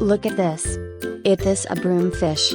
Look at this. It is a broomfish.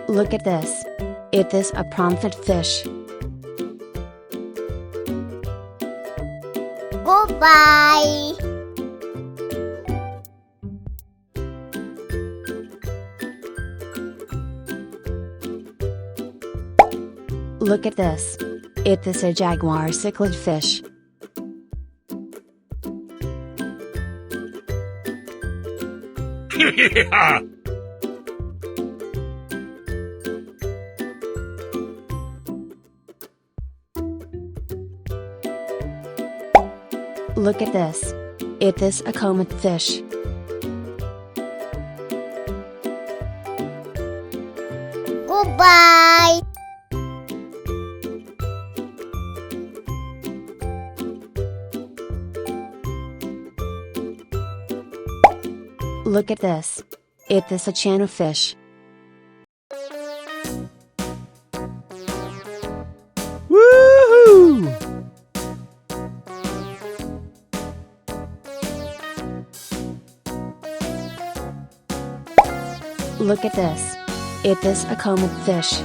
Look at this. It is a prawnfit fish. Goodbye. Look at this. It is a jaguar cichlid fish. Look at this. It is a comet fish. Goodbye. Look at this. It is a channel fish. Woohoo! Look at this. It is a comet fish.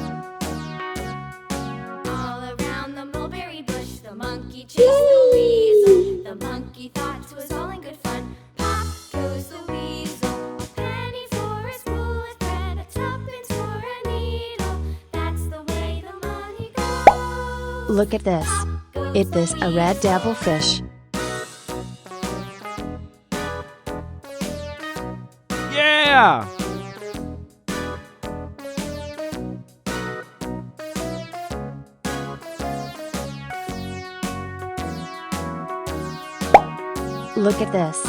All around the mulberry bush, the monkey chased the weasel. The monkey thought it was all in good fun. Pop goes the weasel. A penny for a spool of thread, a tuppence for a needle. That's the way the money goes. Look at this. It is a red devilfish. Yeah! Look at this.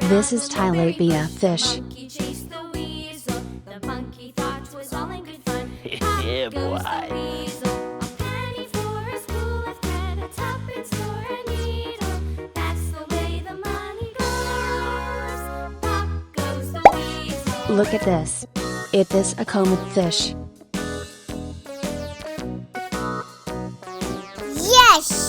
This is tilapia fish. The monkey chased the weasel. The monkey thought it was all in good fun. Yeah, Pop goes boy. the weasel. A penny for a spool of thread, a tuppence for a needle. That's the way the money goes. Pop goes the weasel. Look at this. It is a comet fish. Yes.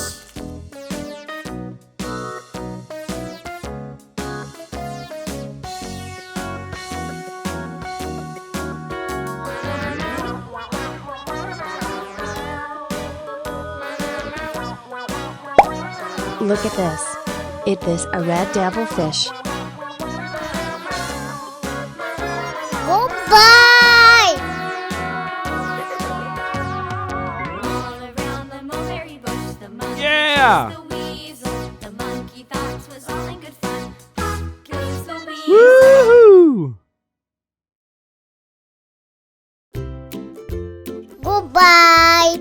Look at this. It is a red devilfish. Goodbye. All around the mulberry bush, the monkey Yeah! chased the weasel. The monkey thought it was all in good fun. Pop goes the weasel. Woohoo! Goodbye.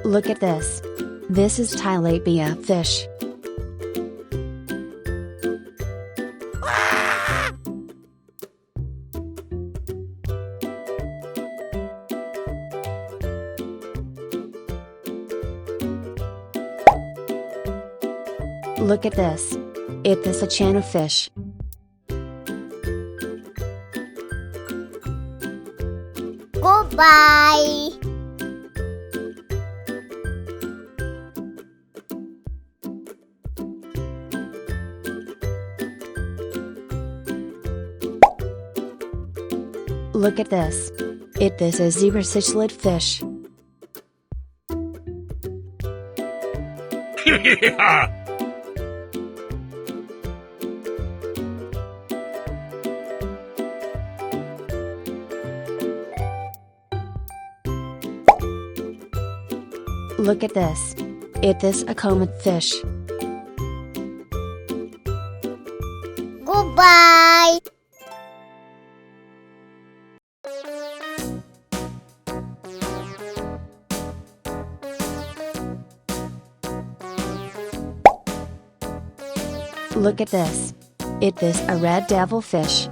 Look at this. This is tilapia fish. Look at this. It is a channel fish. Goodbye. Look at this. It is a zebra cichlid fish. Look at this. It is a comet fish. Goodbye. Look at this. It is a red devilfish.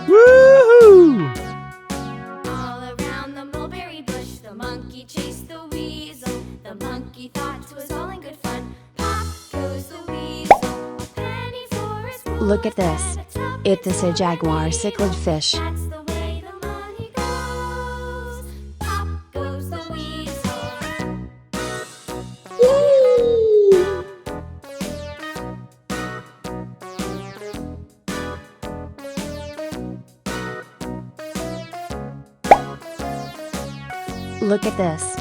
Woohoo! All around the mulberry bush, the monkey chased the weasel. The monkey thought 'twas all in good fun. Pop goes the weasel, a penny for his wool. Look at this. It is a jaguar cichlid fish. That's the way the money goes. Pop goes the weasel. Look at this.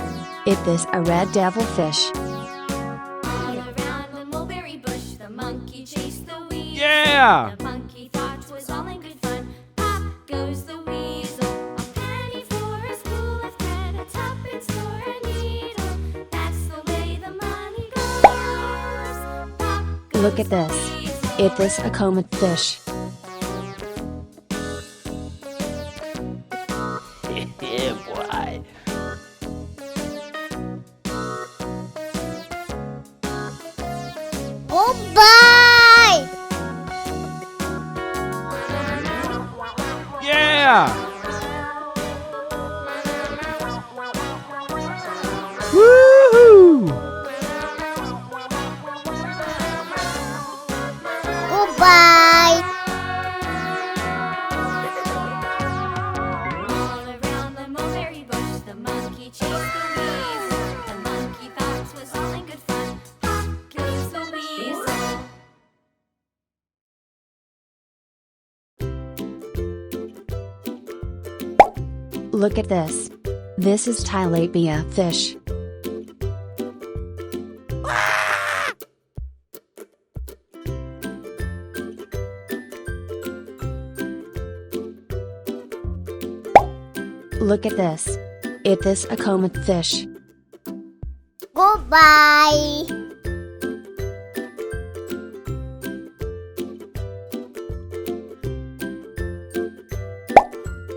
It is a red devilfish. All around the mulberry bush, the monkey chased the weasel. Yeah! The monkey thought 'twas all in good fun. Pop goes the weasel, a penny for a spool of thread, a tuppence for a needle. That's the way the money goes. Pop goes Look at the this. weasel. It is a comet fish. Yeah, boy. Goodbye. Yeah! Woohoo! Goodbye. All around the mulberry bush, the monkey chased the weasel. The monkey thought 'twas all in good fun. Pop goes the weasel. Look at this. This is tilapia fish. Look at this. It is a comet fish. Goodbye.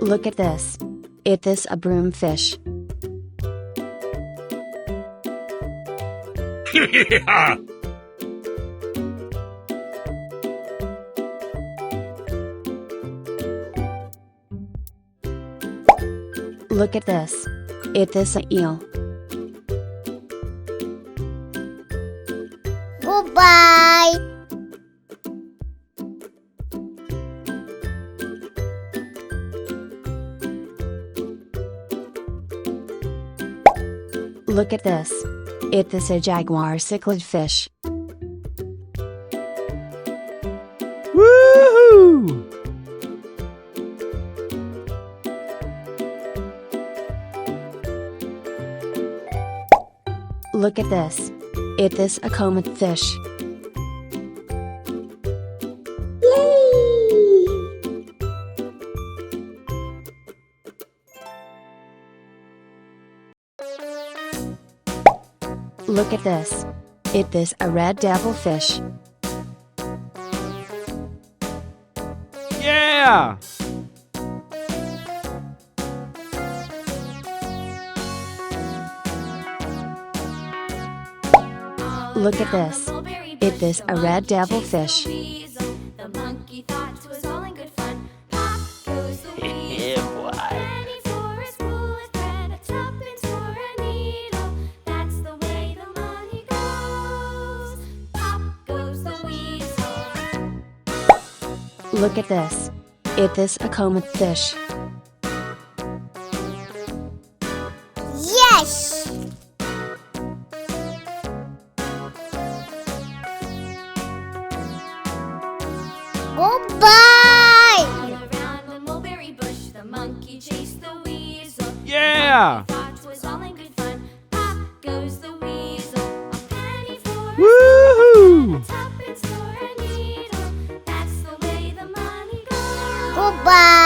Look at this. It is a broomfish. Yeah! Look at this. It is an eel. Goodbye. Look at this. It is a jaguar cichlid fish. Woohoo! Look at this. It is a comet fish. Look at this. It is a red devilfish. Yeah! Look at this. It is a red devilfish. The monkey thought 'twas all in good fun. Pop goes the Yeah, weasel. boy. Penny for a spool of thread, a tuppence for a needle. That's the way the money goes. Pop goes the weasel. Look at this. It is a comet fish. Yes. Goodbye. All around the mulberry bush, the monkey chased the weasel. Yeah! The monkey thought 'twas all in good fun. Pop goes the weasel. A penny for a Woohoo! tuppence for a needle. That's the way the money goes. Goodbye.